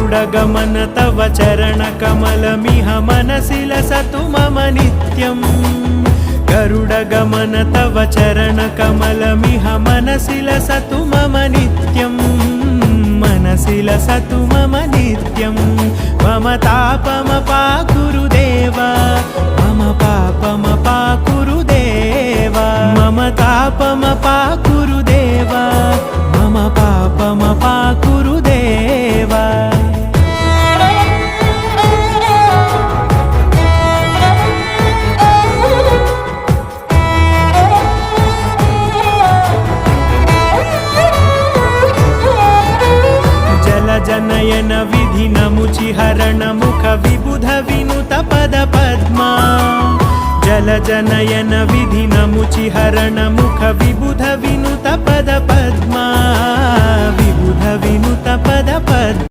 गरुडगमन तव चरणकमलमिह मनसि लसतु मम नित्यम् गरुडगमन तव चरणकमलमिह मनसि लसतु मम नित्यम् मनसि लसतु मम नित्यम् मम तापमपाकुरु देव मम पापमपाकुरु देव मम तापमपाकुरु देव मम पापमपाकुरु देव जनयन विधिनमुचिहरण मुख विबुध विनुत पद पद्मा जल जनयन विधिनमुचिहरण मुख विबुध विनुत पद पद्मा विबुध विनुत पद पद्मा